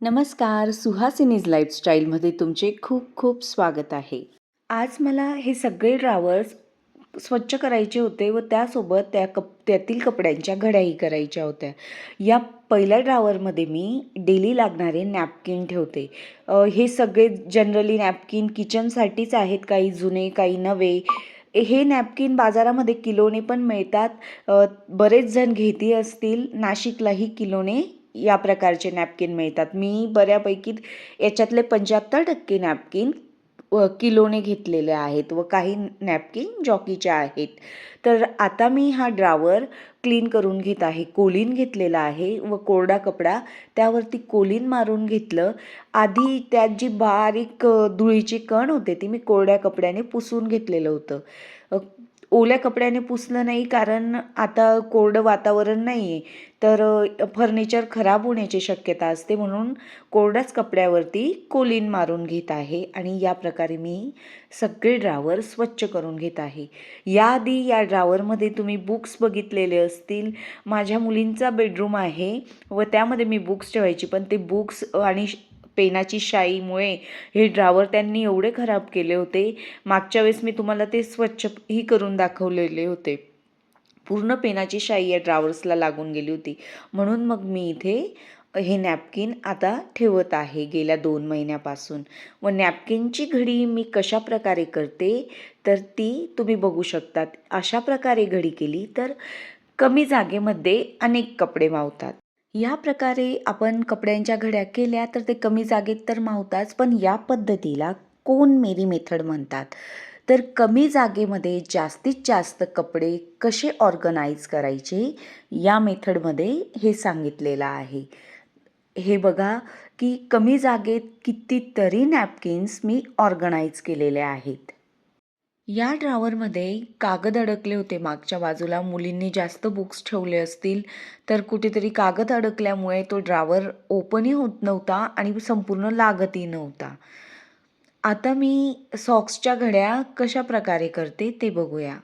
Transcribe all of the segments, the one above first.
नमस्कार, सुहासिनीज लाईफस्टाईलमध्ये तुमचे खूप खूप स्वागत आहे. आज मला हे सगळे ड्रावर्स स्वच्छ करायचे होते व त्यासोबत त्यातील कपड्यांच्या घड्याही करायच्या होत्या. या पहिल्या ड्रावरमध्ये मी डेली लागणारे नॅपकिन ठेवते. हे सगळे जनरली नॅपकिन किचनसाठीच आहेत, काही जुने काही नवे. हे नॅपकिन बाजारामध्ये किलोने पण मिळतात. बरेच जण घेती असतील. नाशिकलाही किलोने या प्रकारचे नॅपकिन मिळतात. मी बऱ्यापैकी याच्यातले 75% नॅपकिन किलोने घेतलेले आहेत व काही नॅपकिन जॉकीचे आहेत. तर आता मी हा ड्रावर क्लीन करून घेत आहे. कोलीन घेतलेला आहे व कोरडा कपडा त्यावरती कोलीन मारून घेतलं. आधी त्यात जी बारीक धुळीची कण होते ती मी कोरड्या कपड्याने पुसून घेतलेलं होतं. ओल्या कपड्याने पुसलं नाही, कारण आता कोरडं वातावरण नाही आहे, तर फर्निचर खराब होण्याची शक्यता असते. म्हणून कोरड्याच कपड्यावरती कोलीन मारून घेत आहे आणि या प्रकारे मी सगळे ड्रावर स्वच्छ करून घेत आहे. याआधी या ड्रावरमध्ये तुम्ही बुक्स बघितलेले असतील. माझ्या मुलींचा बेडरूम आहे व त्यामध्ये मी बुक्स ठेवायची, पण ते बुक्स आणि पेनाची शाईमुळे हे ड्रावर त्यांनी एवढे खराब केले होते. मागच्या वेळेस मी तुम्हाला ते स्वच्छही करून दाखवलेले होते. पूर्ण पेनाची शाई या ड्रावर्सला लागून गेली होती. म्हणून मग मी इथे हे नॅपकिन आता ठेवत आहे गेल्या 2 महिन्यापासून. व नॅपकिनची घडी मी कशा प्रकारे करते तर ती तुम्ही बघू शकतात. अशा प्रकारे घडी केली तर कमी जागेमध्ये अनेक कपडे मावतात. या प्रकारे आपण कपड्यांच्या घड्या केल्या तर ते कमी जागेत तर मावताच, पण या पद्धतीला कोन मेरी मेथड म्हणतात. तर कमी जागेमध्ये जास्तीत जास्त कपडे कसे ऑर्गनाईज करायचे या मेथडमध्ये हे सांगितलेलं आहे. हे बघा की कमी जागेत कितीतरी नॅपकिन्स मी ऑर्गनाईज केलेले आहेत. या ड्रावरमध्ये कागद अडकले होते मागच्या बाजूला. मुलींनी जास्त बुक्स ठेवले असतील तर कुठेतरी कागद अडकल्यामुळे तो ड्रावर ओपनही होत नव्हता आणि संपूर्ण लागतही नव्हता. आता मी सॉक्सच्या घड्या कशा प्रकारे करते ते बघूया.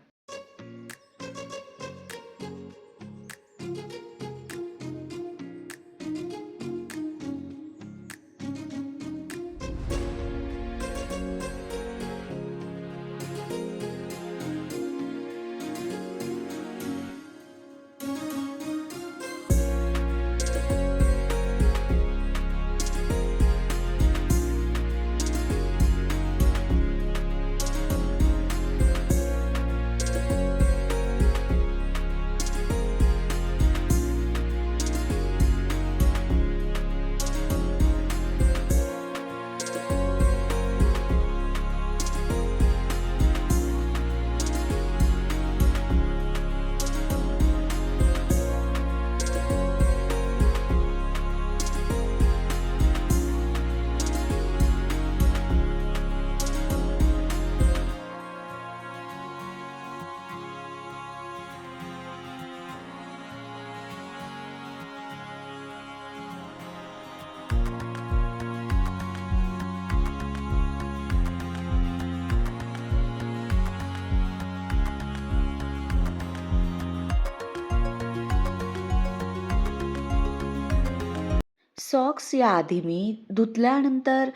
सॉक्स याआधी मी धुतल्यानंतर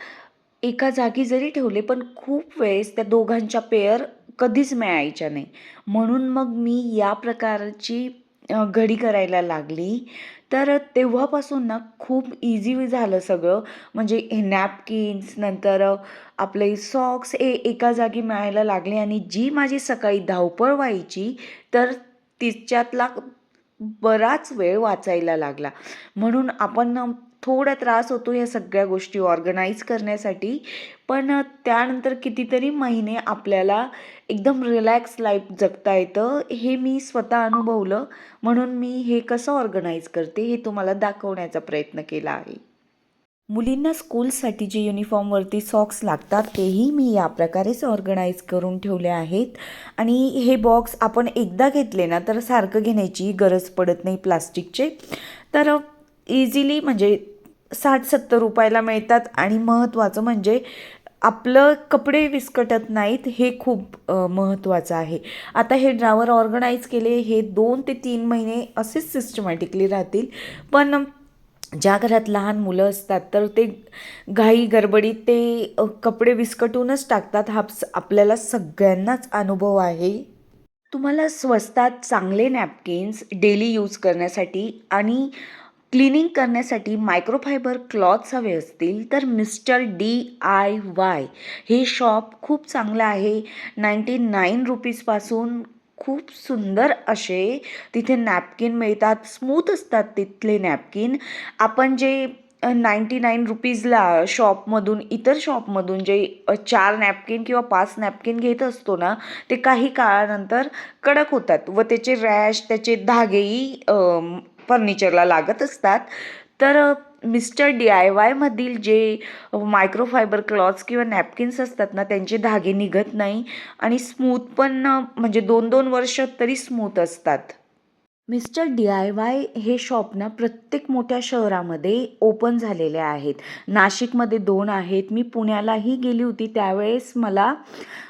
एका जागी जरी ठेवले पण खूप वेळेस त्या दोघांच्या पेअर कधीच मिळायच्या नाही. म्हणून मग मी या प्रकारची घडी करायला लागली. तर तेव्हापासून ना खूप इझी झालं सगळं. म्हणजे हे नॅपकिन्स नंतर आपले सॉक्स एका जागी मिळायला लागले आणि जी माझी सकाळी धावपळ व्हायची तर तिच्यातला बराच वेळ वाचायला लागला. म्हणून आपण थोडा त्रास होतो या सगळ्या गोष्टी ऑर्गनाईज करण्यासाठी, पण त्यानंतर कितीतरी महिने आपल्याला एकदम रिलॅक्स लाईफ जगता येतं. हे मी स्वतः अनुभवलं. म्हणून मी हे कसं ऑर्गनाईज करते हे तुम्हाला दाखवण्याचा प्रयत्न केला आहे. मुलींना स्कूलसाठी जे युनिफॉर्मवरती सॉक्स लागतात तेही मी या प्रकारेच ऑर्गनाईज करून ठेवले आहेत. आणि हे बॉक्स आपण एकदा घेतले ना तर सारखं घेण्याची गरज पडत नाही प्लास्टिकचे. तर इझिली म्हणजे 60-70 रुपयाला मिळतात आणि महत्त्वाचं म्हणजे आपलं कपडे विस्कटत नाहीत, हे खूप महत्त्वाचं आहे. आता हे ड्रावर ऑर्गनाईज केले, हे 2 ते 3 महिने असेच सिस्टमॅटिकली राहतील. पण ज्या घरात लहान मुलं असतात तर ते घाई गडबडीत ते कपडे विस्कटूनच टाकतात. हा आपल्याला सगळ्यांनाच अनुभव आहे. तुम्हाला स्वस्तात चांगले नॅपकिन्स डेली यूज करण्यासाठी आणि क्लिनिंग करण्यासाठी मायक्रोफायबर क्लॉथ्स हवे असतील तर मिस्टर DIY हे शॉप खूप चांगलं आहे. 99 रुपीजपासून खूप सुंदर असे तिथे नॅपकिन मिळतात. स्मूथ असतात तिथले नॅपकिन. आपण जे 99 रुपीजला शॉपमधून इतर शॉपमधून जे 4 नॅपकिन किंवा 5 नॅपकिन घेत असतो ना, ते काही काळानंतर कडक होतात व त्याचे रॅश त्याचे धागेही फर्निचरला लागत असतात. तर मिस्टर DIYमधील जे मायक्रोफायबर क्लॉथ्स किंवा नॅपकिन्स असतात ना, त्यांचे धागे निघत नाही आणि स्मूथ पण म्हणजे 2-2 वर्ष तरी स्मूथ असतात. मिस्टर DIY हे शॉप ना प्रत्येक मोठ्या शहरामध्ये ओपन झालेले आहेत. नाशिकमध्ये 2 आहेत. मी पुण्यालाही गेली होती त्यावेळेस मला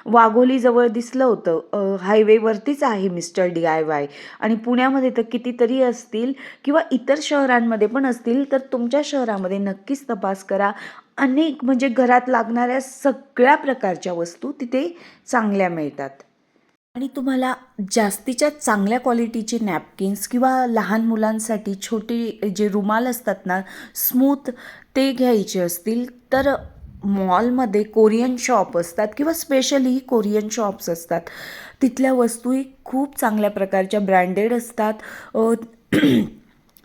वाघोलीजवळ दिसलं होतं. हायवेवरतीच आहे मिस्टर DIY आणि पुण्यामध्ये तर कितीतरी असतील किंवा इतर शहरांमध्ये पण असतील. तर तुमच्या शहरामध्ये नक्कीच तपास करा. अनेक म्हणजे घरात लागणाऱ्या सगळ्या प्रकारच्या वस्तू तिथे चांगल्या मिळतात. आणि तुम्हाला जास्तीच्या चांगल्या क्वालिटीचे नॅपकिन्स किंवा लहान मुलांसाठी छोटे जे रुमाल असतात ना स्मूथ ते घ्यायचे असतील तर मॉलमध्ये कोरियन शॉप असतात किंवा स्पेशली कोरियन शॉप्स असतात. तिथल्या वस्तूही खूप चांगल्या प्रकारच्या ब्रँडेड असतात.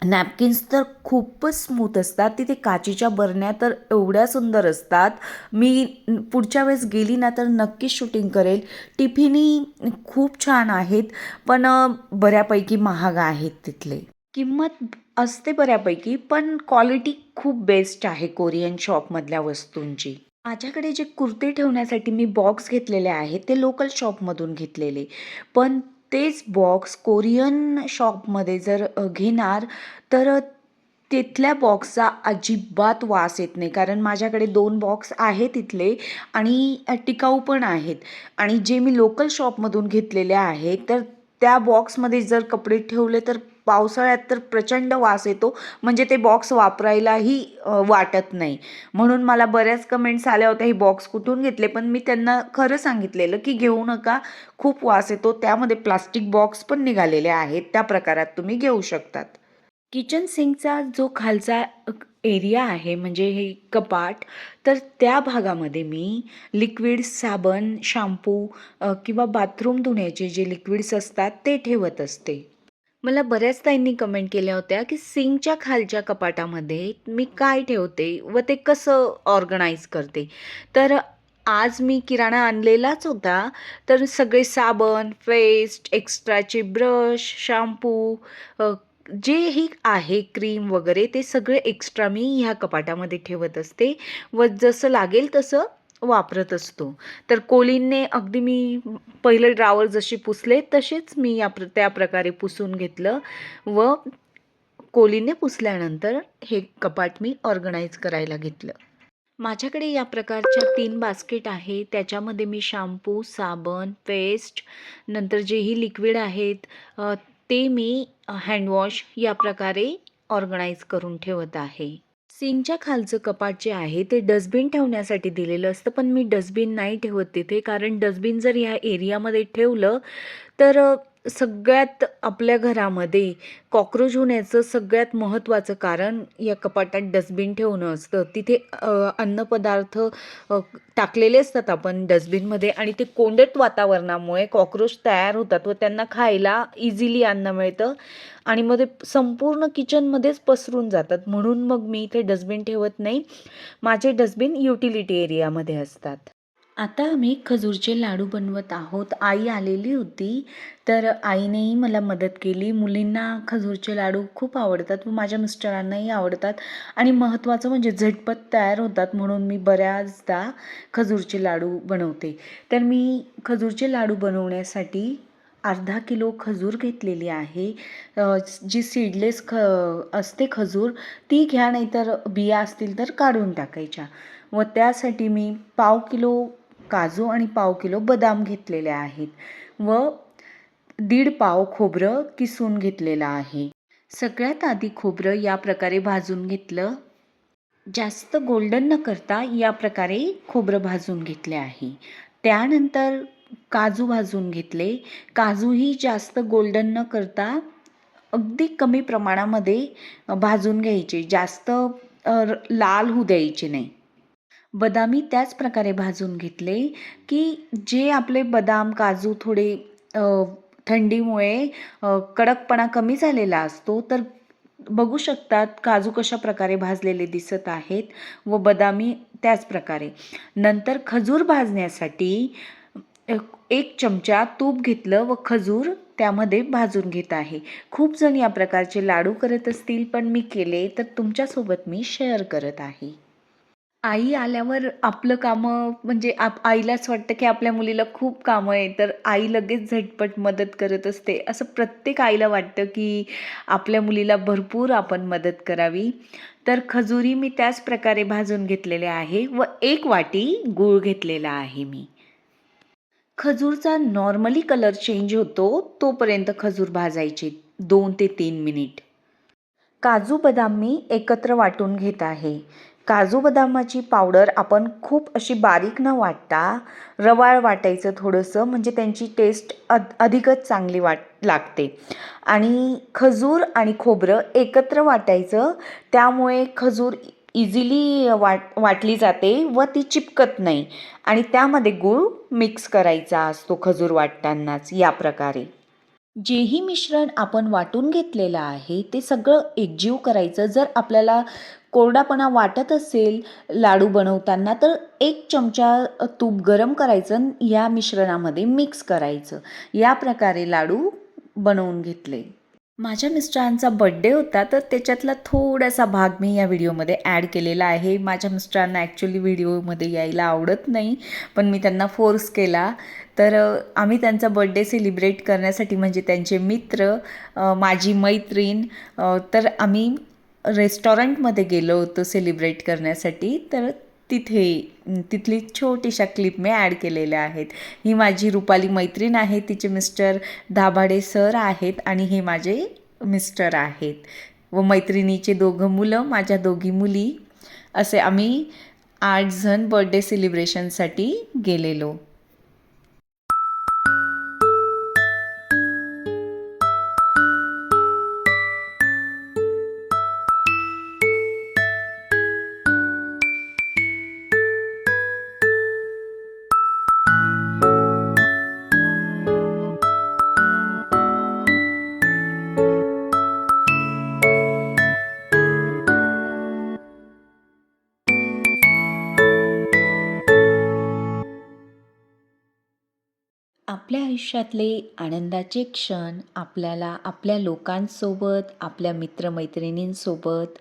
नॅपकिन्स तर खूपच स्मूथ असतात. तिथे काचेच्या बरण्या तर एवढ्या सुंदर असतात. मी पुढच्या वेळेस गेली ना तर नक्कीच शूटिंग करेल. टिफिनही खूप छान आहेत पण बऱ्यापैकी महाग आहेत तिथले. किंमत असते बऱ्यापैकी पण क्वालिटी खूप बेस्ट आहे कोरियन शॉपमधल्या वस्तूंची. माझ्याकडे जे कुर्ते ठेवण्यासाठी मी बॉक्स घेतलेले आहेत ते लोकल शॉपमधून घेतलेले. पण तेच बॉक्स कोरियन शॉपमध्ये जर घेणार तर तिथल्या बॉक्सचा अजिबात वास येत नाही. कारण माझ्याकडे 2 बॉक्स आहे तिथले आणि टिकाऊ पण आहेत. आणि जे मी लोकल शॉपमधून घेतलेले आहेत तर त्या बॉक्समध्ये जर कपडे ठेवले तर पावसाळ्यात तर प्रचंड वास येतो. म्हणजे ते बॉक्स वापरायलाही वाटत नाही. म्हणून मला बऱ्याच कमेंट्स आल्या होत्या, "हे बॉक्स कुठून घेतले?" पण मी त्यांना खरं सांगितलेलं, की "घेऊ नका, खूप वास येतो." त्यामध्ये प्लास्टिक बॉक्स पण निघालेले आहेत. त्या प्रकारात तुम्ही घेऊ शकतात. किचन सिंकचा जो खालचा एरिया आहे म्हणजे हे कपाट, तर त्या भागामध्ये मी लिक्विड साबण, शॅम्पू किंवा बाथरूम धुण्याचे जे लिक्विड्स असतात ते ठेवत असते. मला बऱ्याच ताईंनी कमेंट केल्या होत्या, की सिंकच्या खालच्या कपाटामध्ये मी काय ठेवते व ते कसं ऑर्गनाइज करते. तर आज मी किराणा आणलेलाच होता. तर सगळे साबण, पेस्ट, एक्स्ट्राचे ब्रश, शॅम्पू जेही आहे क्रीम वगैरे ते सगळे एक्स्ट्रा मी ह्या कपाटामध्ये ठेवत असते व जसं लागेल तसं वापरत असतो. तर कोलीनने अगदी मी पहिलं ड्रॉवर जसे पुसले तसेच मी त्या प्रकारे पुसून घेतलं व कोलीने पुसल्यानंतर हे कपाट मी ऑर्गनाइज करायला घेतलं. माझ्याकडे या प्रकारच्या 3 बास्केट आहे. त्याच्यामध्ये मी शॅम्पू, साबण, पेस्ट नंतर जेही लिक्विड आहेत ते मी हँडवॉश या प्रकारे ऑर्गनाइज करून ठेवत आहे. सिंकच्या खालचं कपाट जे आहे ते डस्टबिन ठेवण्यासाठी दिलेलं असतं, पण मी डस्टबिन नाही ठेवत तिथे. कारण डस्टबिन जर ह्या एरियामध्ये ठेवलं तर सगळ्यात आपल्या घरामध्ये कॉकरोच होण्याचं सगळ्यात महत्त्वाचं कारण या कपाटात डस्टबिन ठेवणं असतं. तिथे अन्नपदार्थ टाकलेले असतात आपण डस्टबिनमध्ये आणि ते कोंडट वातावरणामुळे कॉकरोच तयार होतात व त्यांना खायला इझिली अन्न मिळतं आणि मग ते संपूर्ण किचनमध्येच पसरून जातात. म्हणून मग मी इथे डस्टबिन ठेवत नाही. माझे डस्टबिन युटिलिटी एरियामध्ये असतात. आता आम्ही खजूरचे लाडू बनवत आहोत. आई आलेली होती, तर आईनेही मला मदत केली. मुलींना खजूरचे लाडू खूप आवडतात व माझ्या मिस्टरांनाही आवडतात आणि महत्त्वाचं म्हणजे झटपट तयार होतात म्हणून मी बऱ्याचदा खजूरचे लाडू बनवते. तर मी खजूरचे लाडू बनवण्यासाठी अर्धा किलो खजूर घेतलेली आहे. जी सीडलेस असते खजूर ती घ्या, नाहीतर बिया असतील तर काढून टाकायच्या. व त्यासाठी मी पाव किलो काजू आणि पाव किलो बदाम घेतलेले आहेत व 1.5 पाव खोबरं किसून घेतलेलं आहे. सगळ्यात आधी खोबरं या प्रकारे भाजून घेतलं. जास्त गोल्डन न करता या प्रकारे खोबरं भाजून घेतले आहे. त्यानंतर काजू भाजून घेतले. काजूही जास्त गोल्डन न करता अगदी कमी प्रमाणामध्ये भाजून घ्यायचे. जास्त लाल होऊ द्यायचे नाही. बदामी त्याच प्रकारे भाजून घेतले की जे आपले बदाम काजू थोडे थंडीमुळे कडकपणा कमी झालेला असतो, तर बघू शकतात काजू कशा प्रकारे भाजलेले दिसत आहेत व बदामी त्याच प्रकारे. नंतर खजूर भाजण्यासाठी 1 चमचा तूप घेतलं व खजूर त्यामध्ये भाजून घेत आहे. खूप जण या प्रकारचे लाडू करत असतील, पण मी केले तर तुमच्यासोबत मी शेअर करत आहे. आई आल्यावर आपलं कामं म्हणजे आईलाच वाटतं की आपल्या मुलीला खूप कामं आहे, तर आई लगेच झटपट मदत करत असते. असं प्रत्येक आईला वाटतं की आपल्या मुलीला भरपूर आपण मदत करावी. तर खजुरी मी त्याच प्रकारे भाजून घेतलेले आहे व 1 वाटी गूळ घेतलेला आहे मी. खजूरचा नॉर्मली कलर चेंज होतो तोपर्यंत खजूर भाजायचे 2 ते 3 मिनिट. काजू बदाम मी एकत्र वाटून घेत आहे. काजू बदामाची पावडर आपण खूप अशी बारीक न वाटता रवाळ वाटायचं थोडंसं, म्हणजे त्यांची टेस्ट अधिकच चांगली लागते. आणि खजूर आणि खोबरं एकत्र वाटायचं, त्यामुळे खजूर इझिली वाटली जाते व ती चिपकत नाही. आणि त्यामध्ये गूळ मिक्स करायचा असतो खजूर वाटतानाच या प्रकारे. जेही मिश्रण आपण वाटून घेतलेलं आहे ते सगळं एकजीव करायचं. जर आपल्याला कोरडापणा वाटत असेल लाडू बनवताना, तर 1 चमचा तूप गरम करायचं, या मिश्रणामध्ये मिक्स करायचं. या प्रकारे लाडू बनवून घेतले. माझ्या मिस्टरांचा बड्डे होता, तर त्याच्यातला थोडासा भाग मी या व्हिडिओमध्ये ॲड केलेला आहे. माझ्या मिस्टरांना ॲक्च्युली व्हिडिओमध्ये यायला आवडत नाही, पण मी त्यांना फोर्स केला. तर आम्ही त्यांचा बड्डे सेलिब्रेट करण्यासाठी, म्हणजे त्यांचे मित्र, माझी मैत्रीण, तर आम्ही रेस्टॉरंटमध्ये गेलो होतो सेलिब्रेट करण्यासाठी. तर तिथली छोटीशा क्लिप मी ॲड केलेल्या आहेत. ही माझी रुपाली मैत्रीण आहे, तिचे मिस्टर दाभाडे सर आहेत आणि हे माझे मिस्टर आहेत व मैत्रिणीचे 2 मुलं, माझ्या 2 मुली, असे आम्ही 8 जण बर्थडे सेलिब्रेशनसाठी गेलेलो. आपल्या आयुष्यातले आनंदाचे क्षण आपल्याला आपल्या लोकांसोबत, आपल्या मित्रमैत्रिणींसोबत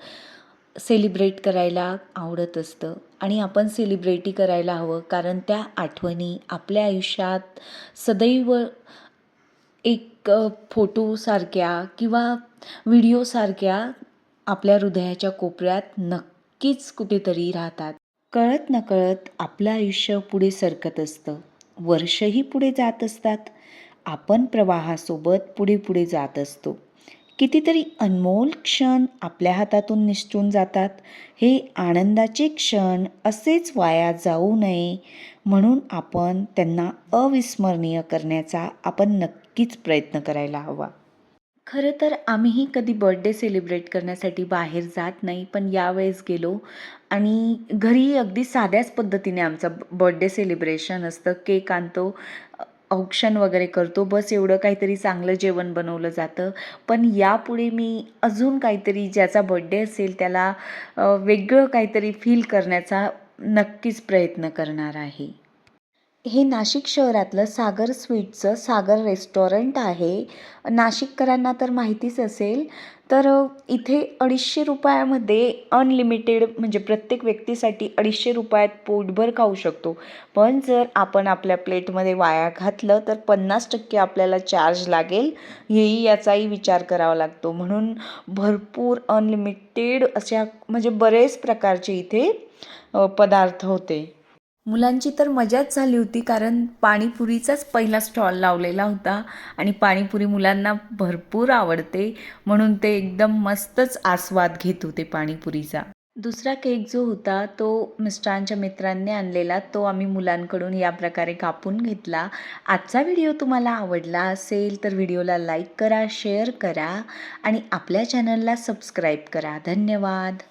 सेलिब्रेट करायला आवडत असतं आणि आपण सेलिब्रेटी करायला हवं, कारण त्या आठवणी आपल्या आयुष्यात सदैव एक फोटोसारख्या किंवा व्हिडिओसारख्या आपल्या हृदयाच्या कोपऱ्यात नक्कीच कुठेतरी राहतात. कळत नकळत आपलं आयुष्य पुढे सरकत असतं. वर्षही पुढे जात असतात. आपण प्रवाहासोबत पुढे पुढे जात असतो. कितीतरी अनमोल क्षण आपल्या हातातून निसटून जातात. हे आनंदाचे क्षण असेच वाया जाऊ नये म्हणून आपण त्यांना अविस्मरणीय करण्याचा आपण नक्कीच प्रयत्न करायला हवा. खरं तर आम्हीही कधी बर्थडे सेलिब्रेट करण्यासाठी बाहेर जात नाही, पण यावेळेस गेलो आणि घरी अगदी साध्याच पद्धतीने आमचं बर्थडे सेलिब्रेशन असतं. केक आणतो, औक्षण वगैरे करतो, बस एवढं काहीतरी चांगलं जेवण बनवलं जातं. पण यापुढे मी अजून काहीतरी, ज्याचा बर्थडे असेल त्याला वेगळं काहीतरी फील करण्याचा नक्कीच प्रयत्न करणार आहे. हे नाशिक शहरातलं सागर स्वीटचं सागर रेस्टॉरंट आहे. नाशिककरांना तर माहितीच असेल. तर इथे 250 रुपयामध्ये अनलिमिटेड, म्हणजे प्रत्येक व्यक्तीसाठी 250 रुपयात पोटभर खाऊ शकतो. पण जर आपण आपल्या प्लेटमध्ये वाया घातलं तर 50% आपल्याला चार्ज लागेल, याचाही विचार करावा लागतो. म्हणून भरपूर अनलिमिटेड अशा म्हणजे बरेच प्रकारचे इथे पदार्थ होते. मुलांची तर मजाच झाली होती, कारण पाणीपुरीचाच पहिला स्टॉल लावलेला होता आणि पाणीपुरी मुलांना भरपूर आवडते, म्हणून ते एकदम मस्तच आस्वाद घेत होते पाणीपुरीचा. दुसरा केक जो होता तो मिस्टरांच्या मित्रांनी आणलेला, तो आम्ही मुलांकडून या प्रकारे कापून घेतला. आजचा व्हिडिओ तुम्हाला आवडला असेल तर व्हिडिओला लाईक करा, शेअर करा आणि आपल्या चॅनलला सबस्क्राईब करा. धन्यवाद.